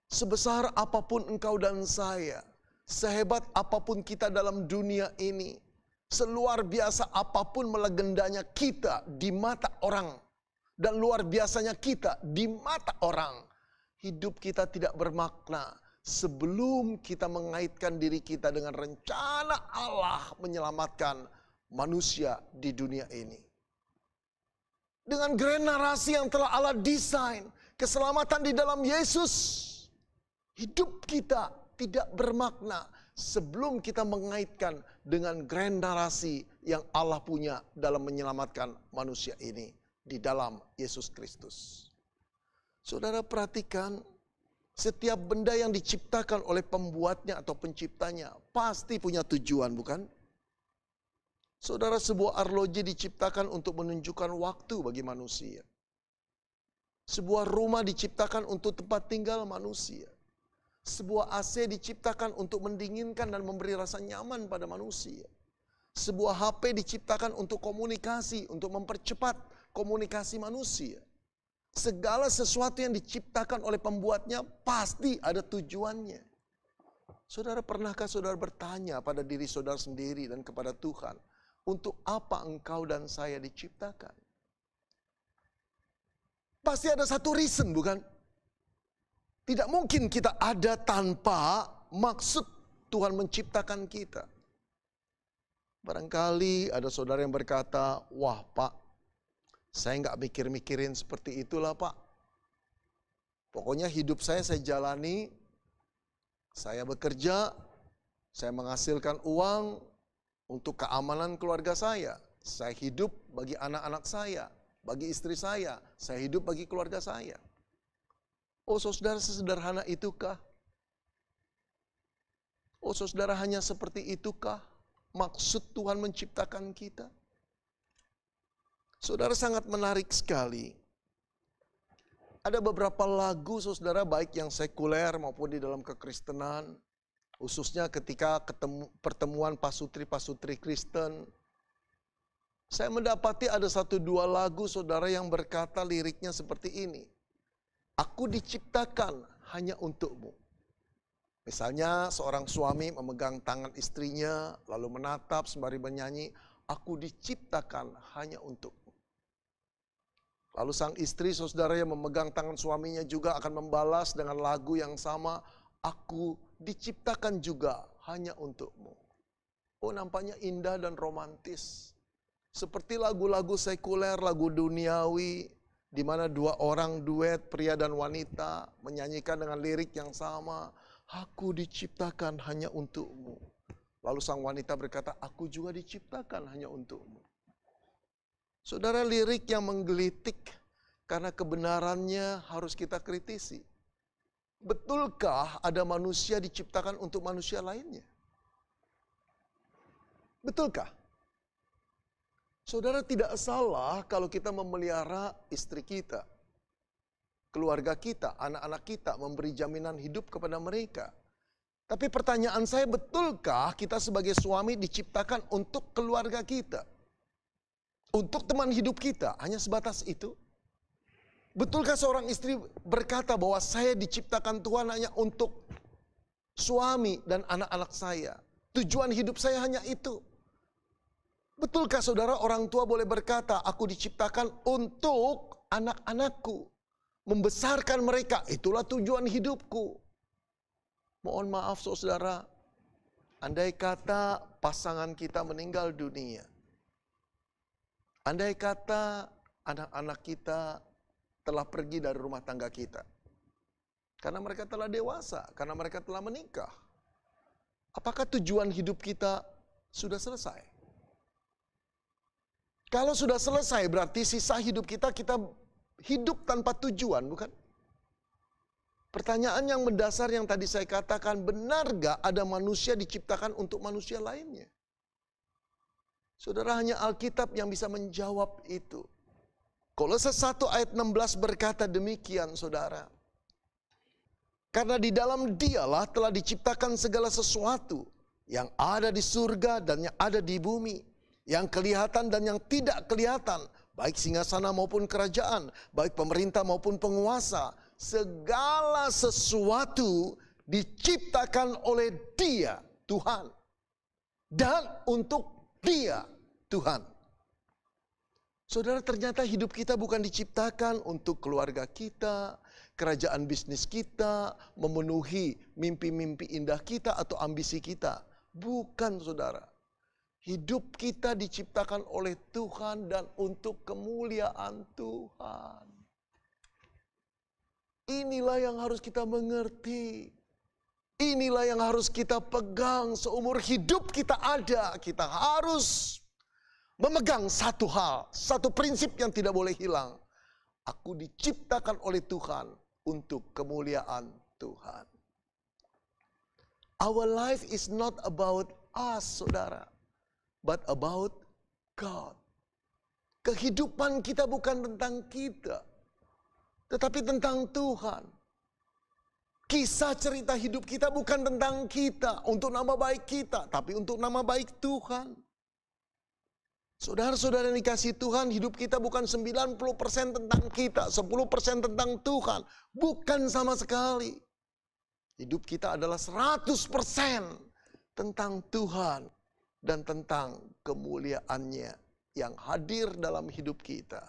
Sebesar apapun engkau dan saya, sehebat apapun kita dalam dunia ini, seluar biasa apapun melegendanya kita di mata orang, dan luar biasanya kita di mata orang, hidup kita tidak bermakna sebelum kita mengaitkan diri kita dengan rencana Allah menyelamatkan manusia di dunia ini. Dengan grand narasi yang telah Allah desain, keselamatan di dalam Yesus, hidup kita tidak bermakna sebelum kita mengaitkan dengan grand narasi yang Allah punya dalam menyelamatkan manusia ini di dalam Yesus Kristus. Saudara perhatikan, setiap benda yang diciptakan oleh pembuatnya atau penciptanya pasti punya tujuan, bukan? Saudara, sebuah arloji diciptakan untuk menunjukkan waktu bagi manusia. Sebuah rumah diciptakan untuk tempat tinggal manusia. Sebuah AC diciptakan untuk mendinginkan dan memberi rasa nyaman pada manusia. Sebuah HP diciptakan untuk komunikasi, untuk mempercepat komunikasi manusia. Segala sesuatu yang diciptakan oleh pembuatnya pasti ada tujuannya. Saudara, pernahkah saudara bertanya pada diri saudara sendiri dan kepada Tuhan, untuk apa engkau dan saya diciptakan? Pasti ada satu reason, bukan? Tidak mungkin kita ada tanpa maksud Tuhan menciptakan kita. Barangkali ada saudara yang berkata, wah Pak, saya nggak mikir-mikirin seperti itulah Pak. Pokoknya hidup saya jalani, saya bekerja, saya menghasilkan uang untuk keamanan keluarga saya. Saya hidup bagi anak-anak saya, bagi istri saya hidup bagi keluarga saya. Oh saudara, sesederhana itukah? Oh saudara, hanya seperti itukah maksud Tuhan menciptakan kita? Saudara, sangat menarik sekali. Ada beberapa lagu saudara, baik yang sekuler maupun di dalam kekristenan, khususnya ketika pertemuan pasutri-pasutri Kristen, saya mendapati ada 1-2 lagu saudara yang berkata liriknya seperti ini. Aku diciptakan hanya untukmu. Misalnya seorang suami memegang tangan istrinya, lalu menatap sembari menyanyi, aku diciptakan hanya untukmu. Lalu sang istri saudara yang memegang tangan suaminya juga akan membalas dengan lagu yang sama, aku diciptakan juga hanya untukmu. Oh, nampaknya indah dan romantis. Seperti lagu-lagu sekuler, lagu duniawi, di mana 2 orang duet, pria dan wanita, menyanyikan dengan lirik yang sama. Aku diciptakan hanya untukmu. Lalu sang wanita berkata, aku juga diciptakan hanya untukmu. Saudara, lirik yang menggelitik karena kebenarannya harus kita kritisi. Betulkah ada manusia diciptakan untuk manusia lainnya? Betulkah? Saudara, tidak salah kalau kita memelihara istri kita, keluarga kita, anak-anak kita, memberi jaminan hidup kepada mereka. Tapi pertanyaan saya, betulkah kita sebagai suami diciptakan untuk keluarga kita? Untuk teman hidup kita, hanya sebatas itu? Betulkah seorang istri berkata bahwa saya diciptakan Tuhan hanya untuk suami dan anak-anak saya? Tujuan hidup saya hanya itu. Betulkah saudara, orang tua boleh berkata, aku diciptakan untuk anak-anakku, membesarkan mereka, itulah tujuan hidupku. Mohon maaf saudara, andai kata pasangan kita meninggal dunia, andai kata anak-anak kita telah pergi dari rumah tangga kita, karena mereka telah dewasa, karena mereka telah menikah, apakah tujuan hidup kita sudah selesai? Kalau sudah selesai berarti sisa hidup kita hidup tanpa tujuan, bukan? Pertanyaan yang mendasar yang tadi saya katakan, benar gak ada manusia diciptakan untuk manusia lainnya? Saudara, hanya Alkitab yang bisa menjawab itu. Kolose 1 ayat 16 berkata demikian saudara. Karena di dalam Dialah telah diciptakan segala sesuatu yang ada di surga dan yang ada di bumi, yang kelihatan dan yang tidak kelihatan, baik singgasana maupun kerajaan, baik pemerintah maupun penguasa. segala sesuatu diciptakan oleh Dia, Tuhan. Dan untuk Dia, Tuhan. Saudara, ternyata hidup kita bukan diciptakan untuk keluarga kita, kerajaan bisnis kita, memenuhi mimpi-mimpi indah kita atau ambisi kita. Bukan, saudara. Hidup kita diciptakan oleh Tuhan dan untuk kemuliaan Tuhan. Inilah yang harus kita mengerti. Inilah yang harus kita pegang seumur hidup kita ada. Kita harus memegang satu hal, satu prinsip yang tidak boleh hilang. Aku diciptakan oleh Tuhan untuk kemuliaan Tuhan. Our life is not about us, saudara, but about God. Kehidupan kita bukan tentang kita, tetapi tentang Tuhan. Kisah cerita hidup kita bukan tentang kita, untuk nama baik kita, tapi untuk nama baik Tuhan. Saudara-saudara yang dikasihi Tuhan, hidup kita bukan 90% tentang kita, 10% tentang Tuhan. Bukan sama sekali. Hidup kita adalah 100% tentang Tuhan dan tentang kemuliaannya yang hadir dalam hidup kita.